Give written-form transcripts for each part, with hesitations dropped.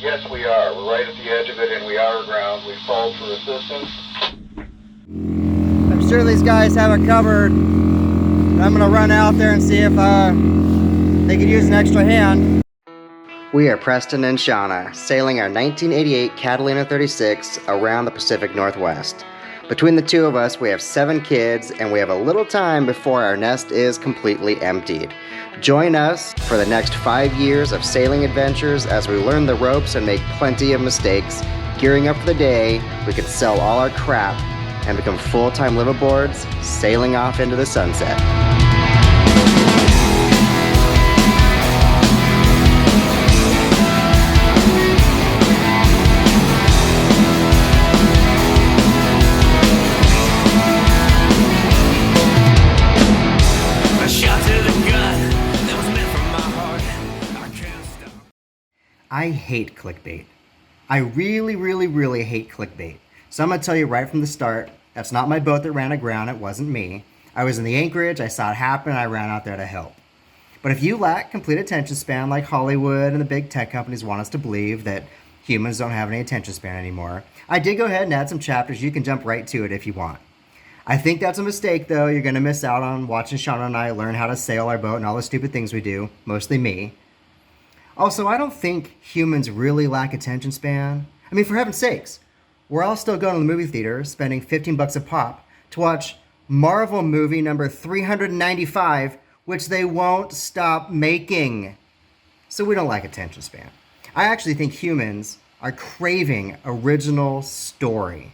Yes, we are. We're right at the edge of it, and we are aground. We've called for assistance. I'm sure these guys have it covered. I'm gonna run out there and see if they could use an extra hand. We are Preston and Shauna, sailing our 1988 Catalina 36 around the Pacific Northwest. Between the two of us, we have 7 kids, and we have a little time before our nest is completely emptied. Join us for the next 5 years of sailing adventures as we learn the ropes and make plenty of mistakes. Gearing up for the day, we can sell all our crap and become full-time liveaboards, sailing off into the sunset. I hate clickbait. I really hate clickbait. So I'm gonna tell you right from the start, that's not my boat that ran aground, it wasn't me. I was in the anchorage, I saw it happen, and I ran out there to help. But if you lack complete attention span like Hollywood and the big tech companies want us to believe that humans don't have any attention span anymore, I did go ahead and add some chapters. You can jump right to it if you want. I think that's a mistake though. You're gonna miss out on watching Shauna and I learn how to sail our boat and all the stupid things we do, mostly me. Also, I don't think humans really lack attention span. I mean, for heaven's sakes, we're all still going to the movie theater, spending $15 a pop to watch Marvel movie number 395, which they won't stop making. So we don't lack attention span. I actually think humans are craving original story.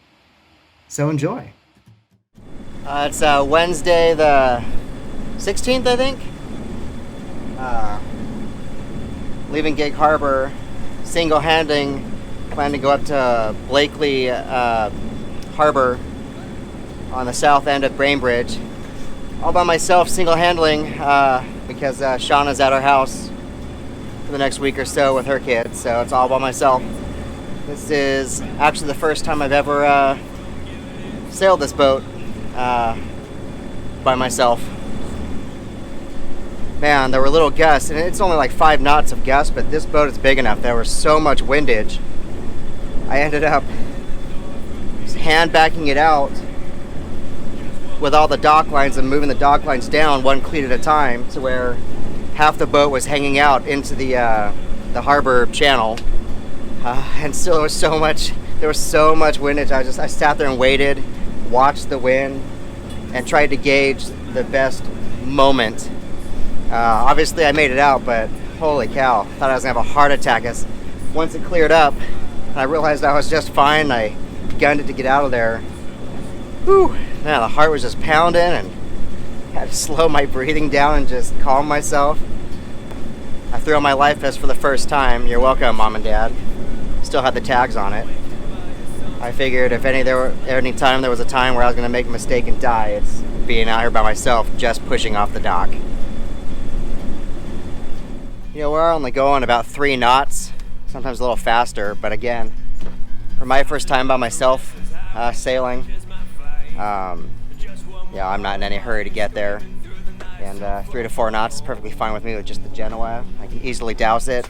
So enjoy. It's Wednesday the 16th, I think. Leaving Gig Harbor, single-handing, plan to go up to Blakely Harbor on the south end of Bainbridge. All by myself, single-handling, because Shauna's at our house for the next week or so with her kids, so it's all by myself. This is actually the first time I've ever sailed this boat by myself. Man, there were little gusts, and it's only like 5 knots of gust, but this boat is big enough. There was so much windage. I ended up hand backing it out with all the dock lines and moving the dock lines down one cleat at a time to where half the boat was hanging out into the harbor channel. And still there was so much windage. I sat there and waited, watched the wind, and tried to gauge the best moment. Obviously I made it out, but holy cow, thought I was gonna have a heart attack. Once it cleared up, and I realized I was just fine, I gunned it to get out of there. Whew, man, the heart was just pounding, and had to slow my breathing down and just calm myself. I threw on my life vest for the first time. You're welcome, Mom and Dad. Still had the tags on it. I figured if any time there was a time where I was gonna make a mistake and die, it's being out here by myself, just pushing off the dock. You know, we're only going about 3 knots, sometimes a little faster, but again, for my first time by myself sailing, I'm not in any hurry to get there, and 3 to 4 knots is perfectly fine with me with just the Genoa. I can easily douse it.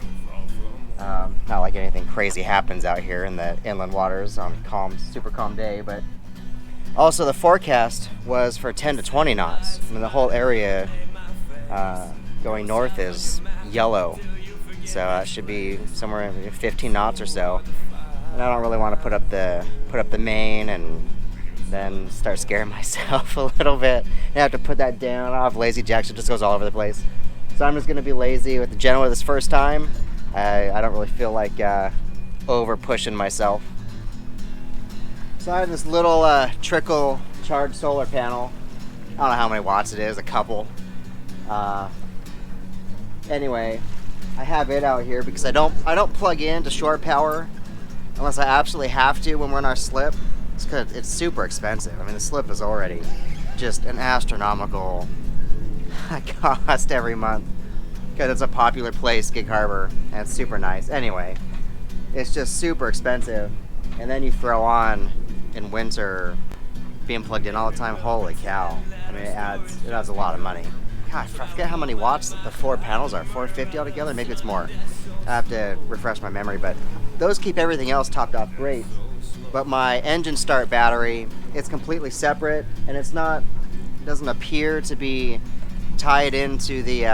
Not like anything crazy happens out here in the inland waters on a super calm day, but also the forecast was for 10 to 20 knots. I mean, the whole area going north is yellow, so it should be somewhere 15 knots or so. And I don't really want to put up the main and then start scaring myself a little bit. I have to put that down. I'll have lazy jacks, it just goes all over the place. So I'm just going to be lazy with the Genoa this first time. I don't really feel like over pushing myself. So I have this little trickle charged solar panel. I don't know how many watts it is, a couple. Anyway, I have it out here because I don't plug in to shore power unless I absolutely have to when we're in our slip. It's because it's super expensive. I mean, the slip is already just an astronomical cost every month because it's a popular place, Gig Harbor, and it's super nice. Anyway, it's just super expensive, and then you throw on in winter being plugged in all the time. Holy cow! I mean, it adds a lot of money. God, I forget how many watts the 4 panels are. 450 altogether? Maybe it's more. I have to refresh my memory, but those keep everything else topped off great. But my engine start battery, it's completely separate, and it doesn't appear to be tied into the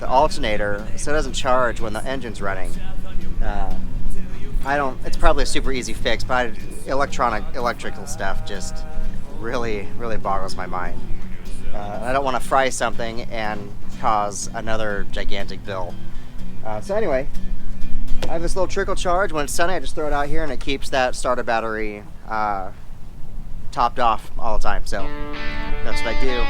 alternator, so it doesn't charge when the engine's running. It's probably a super easy fix, but electrical stuff just really boggles my mind. I don't want to fry something and cause another gigantic bill. So anyway, I have this little trickle charge. When it's sunny, I just throw it out here and it keeps that starter battery topped off all the time. So that's what I do.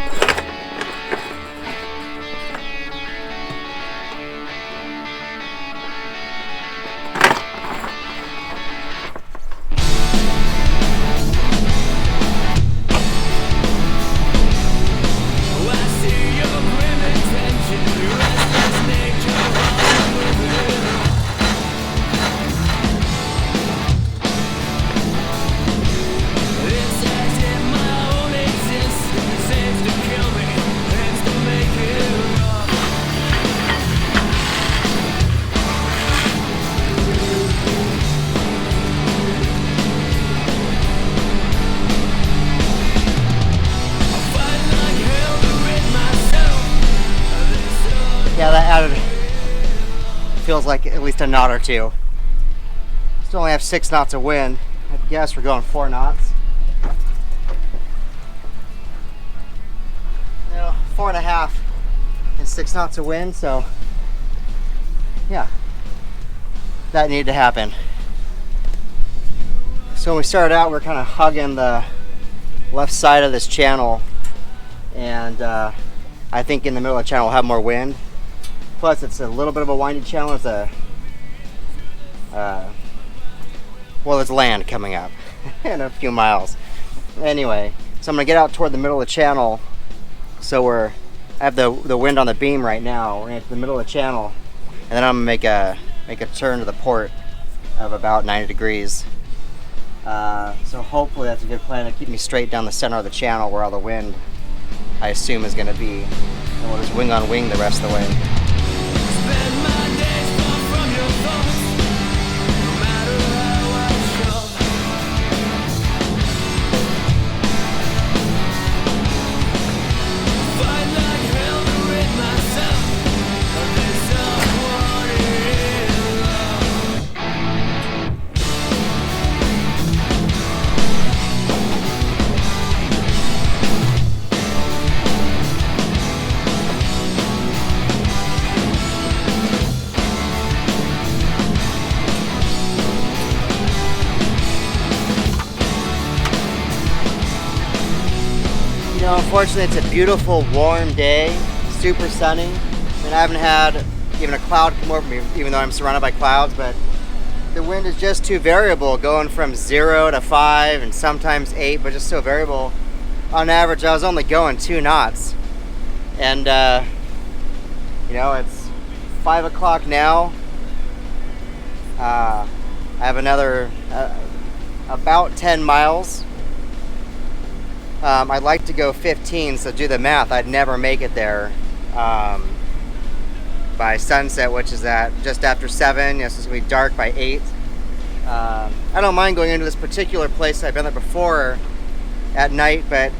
Yeah, that added, feels like at least a knot or two. Still only have 6 knots of wind. I guess we're going 4 knots. No, 4.5 and 6 knots of wind, so yeah, that needed to happen. So when we started out, we're kind of hugging the left side of this channel, and I think in the middle of the channel we'll have more wind. Plus, it's a little bit of a windy channel. It's there's land coming up in a few miles. Anyway, so I'm gonna get out toward the middle of the channel. So I have the wind on the beam right now. We're gonna get to the middle of the channel, and then I'm gonna make a turn to the port of about 90 degrees. So hopefully that's a good plan to keep me straight down the center of the channel where all the wind, I assume, is gonna be, and we'll just wing on wing the rest of the way. Unfortunately, it's a beautiful, warm day, super sunny. I mean, I haven't had even a cloud come over me, even though I'm surrounded by clouds, but the wind is just too variable, going from 0 to 5 and sometimes 8, but just so variable. On average, I was only going 2 knots. And, it's 5 o'clock now. I have another about 10 miles. I'd like to go 15, so do the math. I'd never make it there by sunset, which is at just after 7. Yes, it's going to be dark by 8. I don't mind going into this particular place. I've been there before at night, but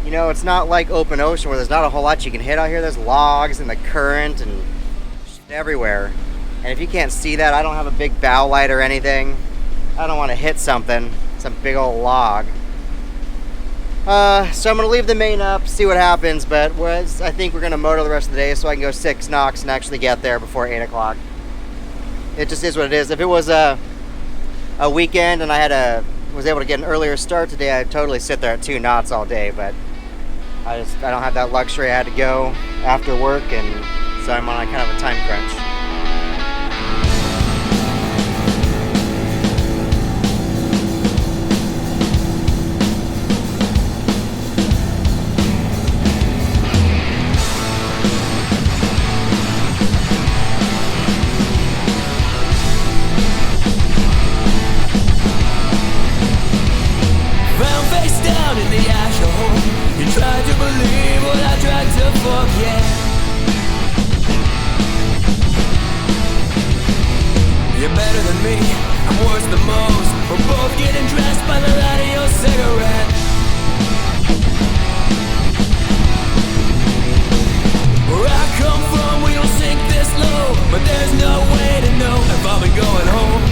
it's not like open ocean where there's not a whole lot you can hit out here. There's logs and the current and shit everywhere. And if you can't see that, I don't have a big bow light or anything. I don't want to hit some big old log. So I'm going to leave the main up, see what happens, but I think we're going to motor the rest of the day so I can go 6 knocks and actually get there before 8 o'clock. It just is what it is. If it was a weekend and I was able to get an earlier start today, I'd totally sit there at 2 knots all day, but I don't have that luxury. I had to go after work, and so I'm on kind of a time crunch. Tried to believe what I tried to forget. better than me, I'm worse than most. We're both getting dressed by the light of your cigarette. Where I come from, we don't sink this low, but there's no way to know if I'll be going home.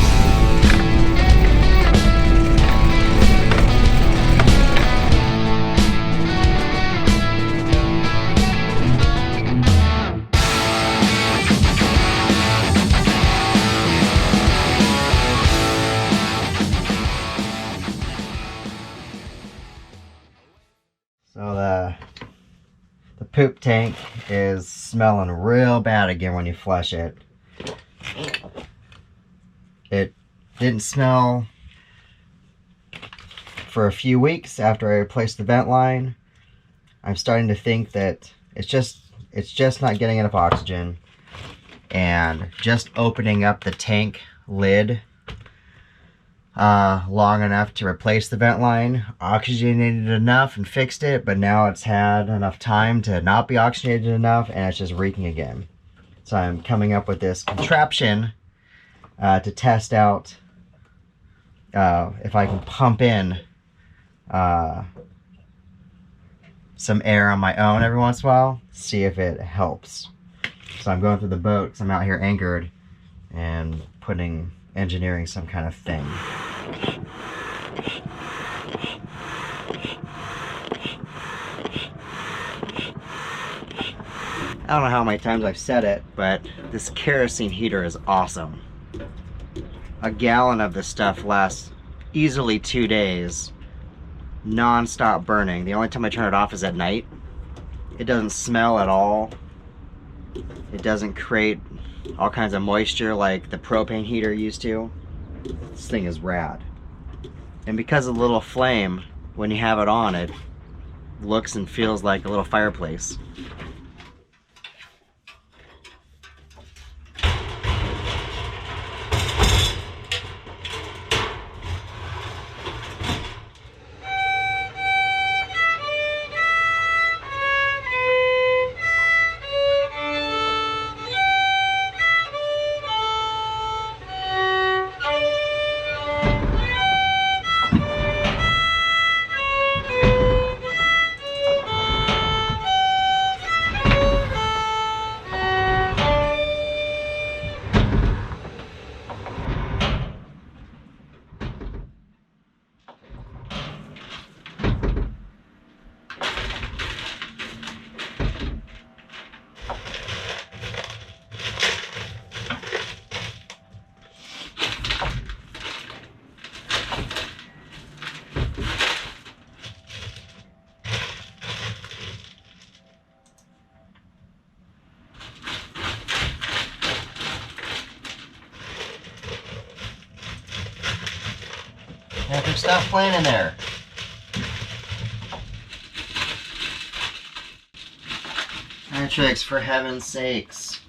So the poop tank is smelling real bad again when you flush it. It didn't smell for a few weeks after I replaced the vent line. I'm starting to think that it's just not getting enough oxygen, and just opening up the tank lid long enough to replace the vent line oxygenated enough and fixed it, but now it's had enough time to not be oxygenated enough and it's just reeking again. So I'm coming up with this contraption to test out if I can pump in some air on my own every once in a while, see if it helps. So I'm going through the boat because I'm out here anchored and engineering some kind of thing. I don't know how many times I've said it, but this kerosene heater is awesome. A gallon of this stuff lasts easily 2 days, non-stop burning. The only time I turn it off is at night. It doesn't smell at all. It doesn't create all kinds of moisture like the propane heater used to. This thing is rad. And because of the little flame, when you have it on, it looks and feels like a little fireplace. Patrick, stop playing in there. Patrick, for heaven's sakes.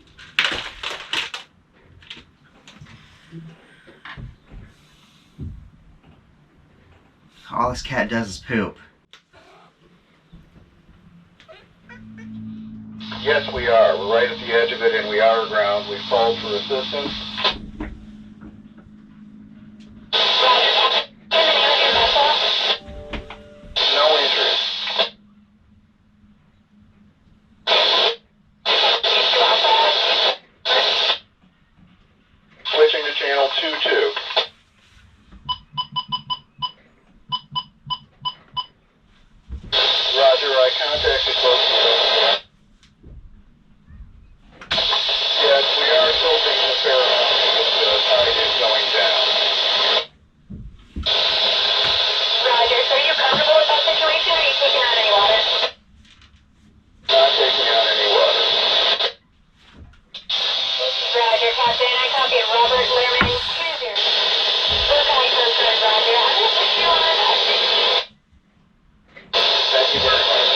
All this cat does is poop. Yes, we are. We're right at the edge of it, and we are aground. We've called for assistance. No injuries. Switching to channel 22. Roger, I contacted both of them. Yes, we are tilting a fair amount because the tide is going down. Roger, so are you comfortable with that situation, or are you taking out any water? Not taking out any water. Roger, Captain. I copy it. Robert Lehrman, cruiser. Look on Coast Guard, Roger. I'm going to put you on a 16. Thank you very much.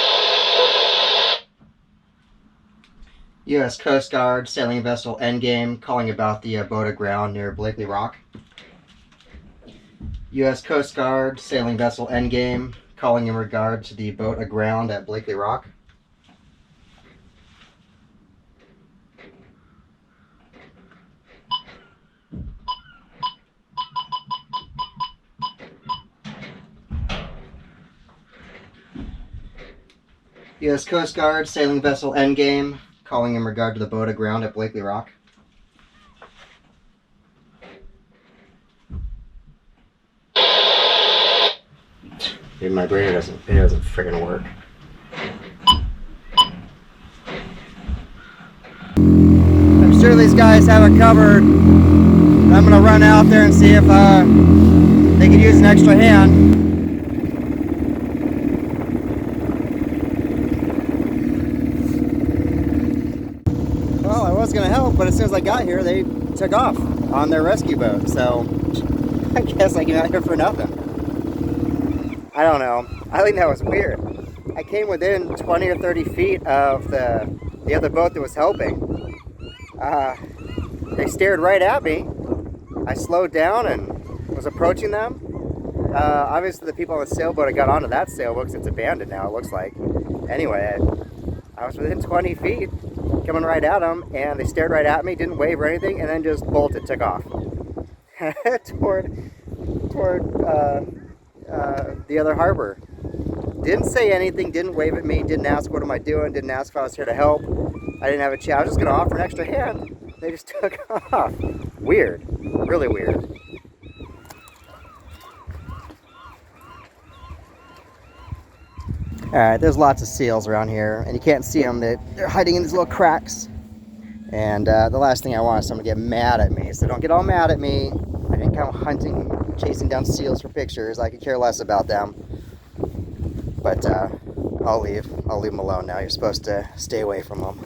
U.S. Coast Guard sailing vessel Endgame calling about the boat aground near Blakely Rock. U.S. Coast Guard sailing vessel Endgame calling in regard to the boat aground at Blakely Rock. U.S. Coast Guard sailing vessel Endgame, calling in regard to the boat aground at Blakely Rock. Dude, my brain doesn't freaking work. I'm sure these guys have it covered. I'm gonna run out there and see if they could use an extra hand. Well, I was gonna help, but as soon as I got here, they took off on their rescue boat. So I guess I came out here for nothing. I don't know. I think that was weird. I came within 20 or 30 feet of the other boat that was helping. They stared right at me. I slowed down and was approaching them. Obviously the people on the sailboat had got onto that sailboat because it's abandoned now, it looks like. Anyway, I was within 20 feet, coming right at them, and they stared right at me, didn't wave or anything, and then just bolted, took off. toward the other harbor. Didn't say anything, didn't wave at me, didn't ask what am I doing, didn't ask if I was here to help. I didn't have a chat. I was just going to offer an extra hand. They just took off. Weird. Really weird. Alright, there's lots of seals around here, and you can't see them. They're hiding in these little cracks. And the last thing I want is someone to get mad at me. So don't get all mad at me. I didn't come hunting, chasing down seals for pictures. I could care less about them. But I'll leave them alone now. You're supposed to stay away from them.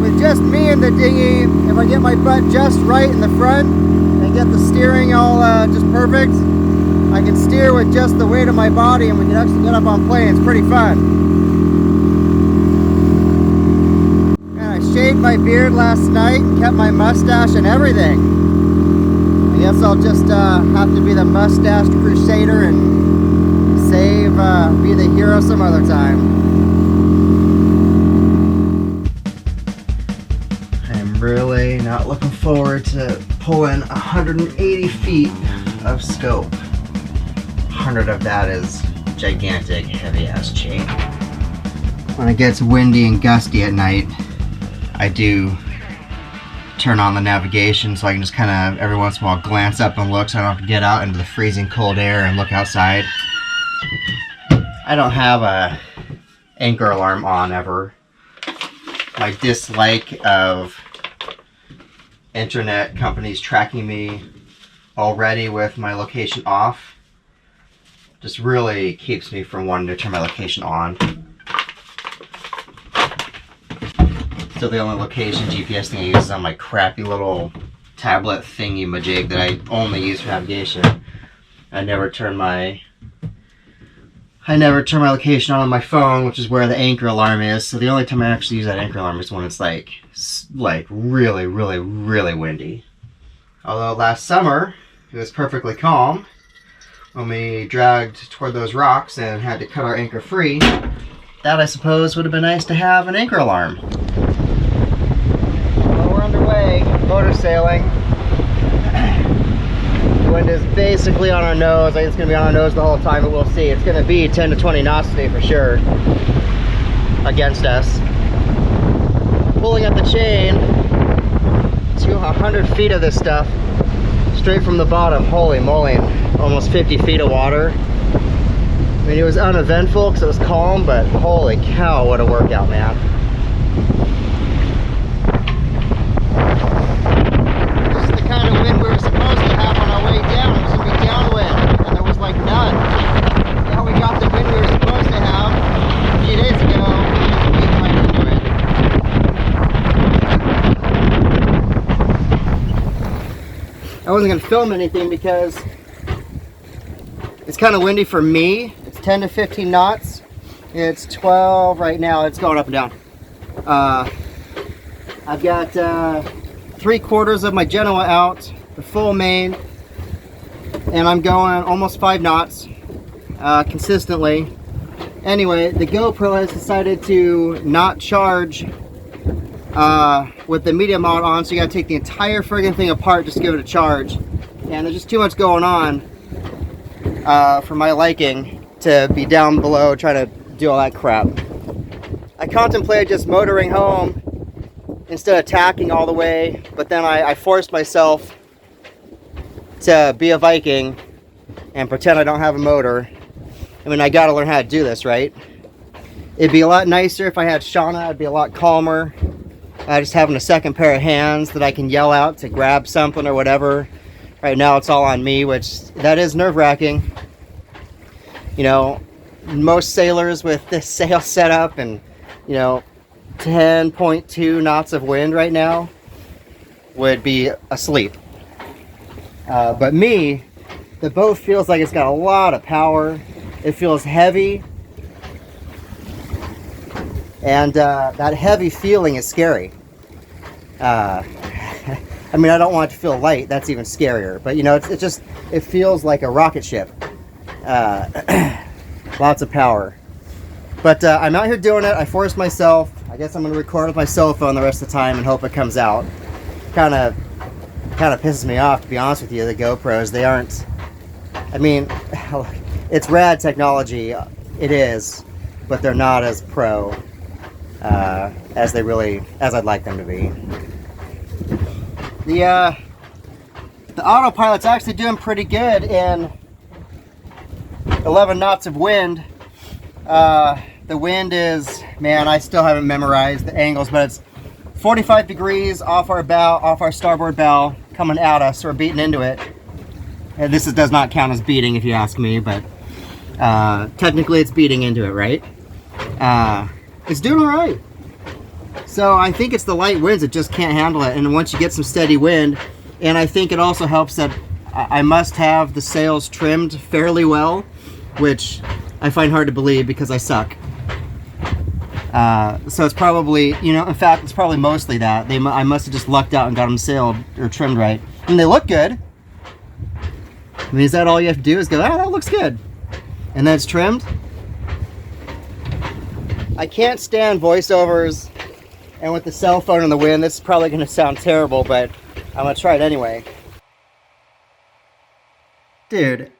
With just me in the dinghy, if I get my butt just right in the front and get the steering all just perfect, I can steer with just the weight of my body, and we can actually get up on plane. It's pretty fun. And I shaved my beard last night and kept my mustache and everything. I guess I'll just have to be the mustached crusader and save, be the hero some other time. I'm really not looking forward to pulling 180 feet of scope. 100 of that is gigantic, heavy-ass chain. When it gets windy and gusty at night, I do turn on the navigation so I can just kind of every once in a while glance up and look so I don't have to get out into the freezing cold air and look outside. I don't have a anchor alarm on ever. My dislike of internet companies tracking me already with my location off just really keeps me from wanting to turn my location on. Still the only location GPS thing I use is on my crappy little tablet thingy majig that I only use for navigation. I never turn my location on my phone, which is where the anchor alarm is. So the only time I actually use that anchor alarm is when it's like really, really, really windy. Although last summer it was perfectly calm when we dragged toward those rocks and had to cut our anchor free. That, I suppose, would have been nice to have an anchor alarm. Well, we're underway, motor sailing. The wind is basically on our nose. I think it's going to be on our nose the whole time, but we'll see. It's going to be 10 to 20 knots today for sure against us. Pulling up the chain to 100 feet of this stuff straight from the bottom. Holy moly, almost 50 feet of water. I mean, it was uneventful because it was calm, but holy cow, what a workout, man. This is the kind of wind we were supposed to have on our way down. It was going to be downwind, and there was like none. Now we got the wind we were supposed to have a few days ago. We might into it. I wasn't going to film anything because it's kind of windy for me. It's 10 to 15 knots. It's 12 right now. It's going up and down. I've got 3/4 of my Genoa out, the full main, and I'm going almost 5 knots consistently. Anyway, the GoPro has decided to not charge with the media mode on, so you gotta take the entire friggin' thing apart just to give it a charge. And there's just too much going on for my liking to be down below trying to do all that crap. I contemplated just motoring home instead of tacking all the way, but then I forced myself to be a Viking and pretend I don't have a motor. I mean, I gotta learn how to do this, right? It'd be a lot nicer if I had Shauna. I'd be a lot calmer. Just having a second pair of hands that I can yell out to grab something or whatever. Right now it's all on me, which that is nerve-wracking. You know, most sailors with this sail set up and, you know, 10.2 knots of wind right now would be asleep. But me, the boat feels like it's got a lot of power. It feels heavy. And that heavy feeling is scary. I mean, I don't want it to feel light. That's even scarier. But, you know, it feels like a rocket ship. Lots of power. But I'm out here doing it. I forced myself. I guess I'm going to record with my cell phone the rest of the time and hope it comes out. Kind of pisses me off, to be honest with you, the GoPros. They aren't... I mean, it's rad technology. It is. But they're not as pro as I'd like them to be. The autopilot's actually doing pretty good in 11 knots of wind. The wind is, man, I still haven't memorized the angles, but it's 45 degrees off our bow, off our starboard bow, coming at us, so we're beating into it. And this does not count as beating if you ask me, but technically it's beating into it, right? It's doing all right. So I think it's the light winds that just can't handle it. And once you get some steady wind, and I think it also helps that I must have the sails trimmed fairly well, which I find hard to believe because I suck. So it's probably, you know, in fact, it's probably mostly that. I must have just lucked out and got them sailed or trimmed right. And they look good. I mean, is that all you have to do is go, ah, that looks good. And then it's trimmed? I can't stand voiceovers, and with the cell phone in the wind, this is probably going to sound terrible, but I'm going to try it anyway. Dude,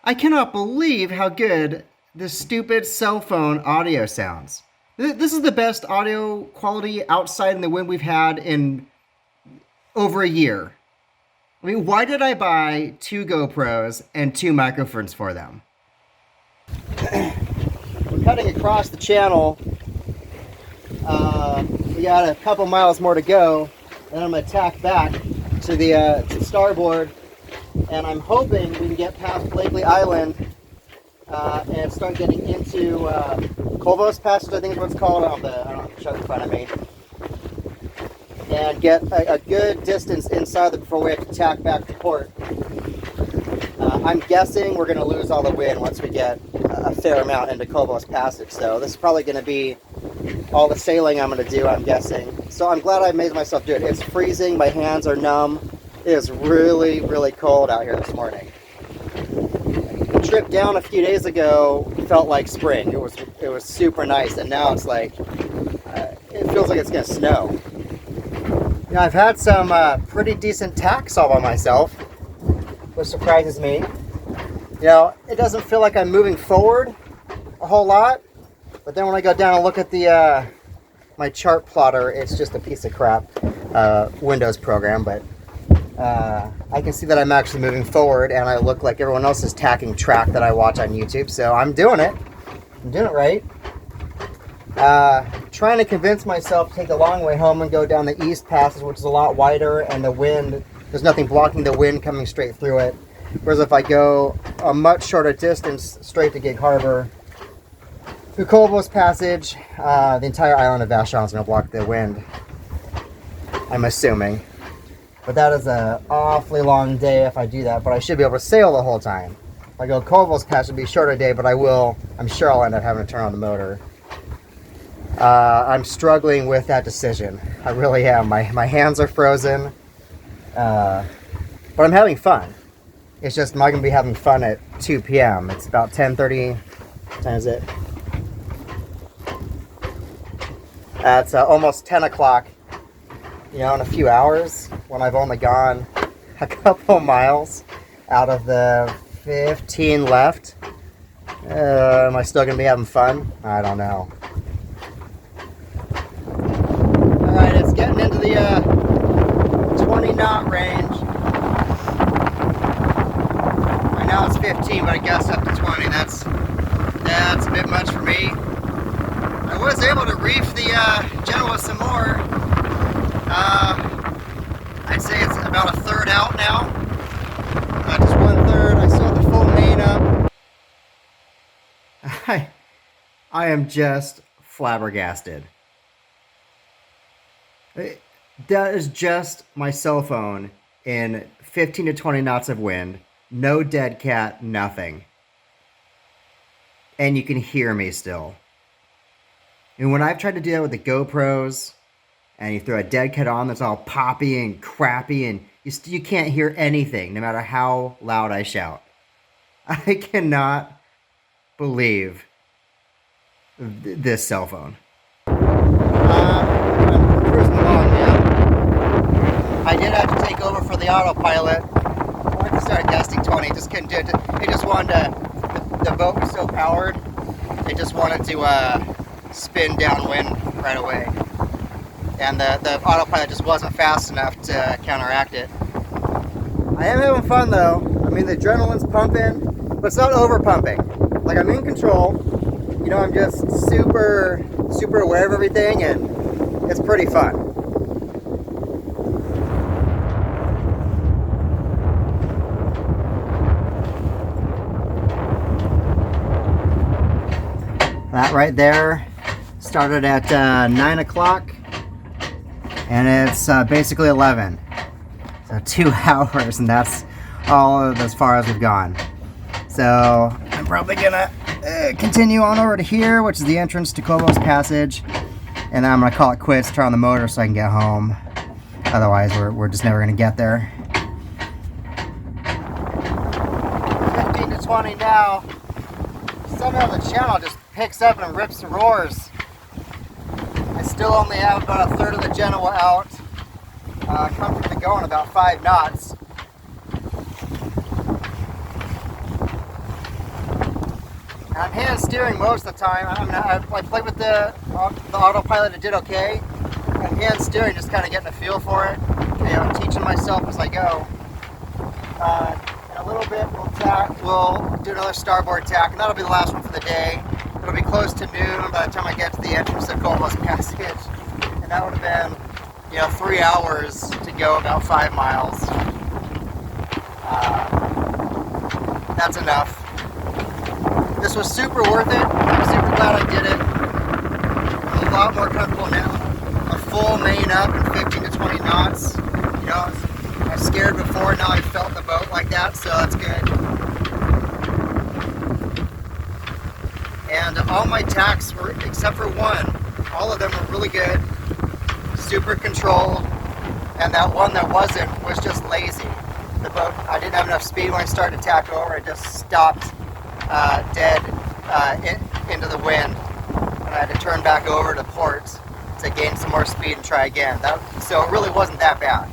I cannot believe how good this stupid cell phone audio sounds. This is the best audio quality outside in the wind we've had in over a year. I mean, why did I buy 2 GoPros and 2 microphones for them? We're cutting across the channel. We got a couple miles more to go, and I'm going to tack back to the starboard, and I'm hoping we can get past Blakely Island and start getting into Colvos Passage, I think is what it's called. I don't have the shut in front of me. And get a good distance inside before we have to tack back to port. I'm guessing we're going to lose all the wind once we get a fair amount into Colvos Passage. So this is probably going to be all the sailing I'm going to do, I'm guessing. So I'm glad I made myself do it. It's freezing. My hands are numb. It is really, really cold out here this morning. The trip down a few days ago felt like spring. It was super nice, and now it's like it feels like it's going to snow. You know, I've had some pretty decent tacks all by myself, which surprises me. You know, it doesn't feel like I'm moving forward a whole lot, but then when I go down and look at the my chart plotter, it's just a piece of crap Windows program, but I can see that I'm actually moving forward, and I look like everyone else's tacking track that I watch on YouTube, so I'm doing it. I'm doing it right. Trying to convince myself to take the long way home and go down the East Passage, which is a lot wider, and the wind, there's nothing blocking the wind coming straight through it. Whereas if I go a much shorter distance straight to Gig Harbor, through Colvos Passage, the entire island of Vashon is going to block the wind, I'm assuming. But that is an awfully long day if I do that, but I should be able to sail the whole time. If I go Colvos Passage, it'll be a shorter day, but I'm sure I'll end up having to turn on the motor. I'm struggling with that decision. I really am. My hands are frozen. But I'm having fun. It's just, am I going to be having fun at 2 p.m.? It's about 10:30. What time is it? It's almost 10 o'clock. You know, in a few hours, when I've only gone a couple miles out of the 15 left. Am I still gonna be having fun? I don't know. Alright, it's getting into the 20 knot range. Right now it's 15, but I guess up to 20. That's a bit much for me. I was able to reef the Genoa some more. I'd say it's about a third out now. Just 1/3. I still have the full main up. I am just flabbergasted. That is just my cell phone in 15 to 20 knots of wind. No dead cat, nothing. And you can hear me still. And when I've tried to do that with the GoPros, and you throw a dead cat on that's all poppy and crappy, and you can't hear anything, no matter how loud I shout. I cannot believe this cell phone. I'm cruising along now. I did have to take over for the autopilot. I wanted to start gusting 20, just couldn't do it. It just wanted to, the boat was so powered, it just wanted to spin downwind right away. And the autopilot just wasn't fast enough to counteract it. I am having fun though. I mean, the adrenaline's pumping, but it's not over pumping. Like, I'm in control. You know, I'm just super aware of everything, and it's pretty fun. That right there started at 9 o'clock, and it's basically 11. So 2 hours, and that's all as far as we've gone. So I'm probably gonna continue on over to here, which is the entrance to Cobos Passage, and then I'm gonna call it quits, turn on the motor so I can get home. Otherwise, we're just never gonna get there. 15 to 20 now. Somehow the channel just picks up and rips the roars. I still only have about a third of the Genoa out. Comfortably going about 5 knots. And I'm hand steering most of the time. I played with the autopilot, it did okay. I'm hand steering, just kind of getting a feel for it. You know, teaching myself as I go. In a little bit we'll do another starboard tack, and that'll be the last one for the day. It'll be close to noon by the time I get to the entrance of Cobos Passage. And that would have been, 3 hours to go about 5 miles. That's enough. This was super worth it. I'm super glad I did it. I'm a lot more comfortable now. A full main up in 15 to 20 knots. I was scared before, now I felt the boat like that, so that's good. And all my tacks were, except for one, all of them were really good, super controlled, and that one that wasn't was just lazy. The boat, I didn't have enough speed when I started to tack over, it just stopped dead into the wind, and I had to turn back over to port to gain some more speed and try again. So it really wasn't that bad.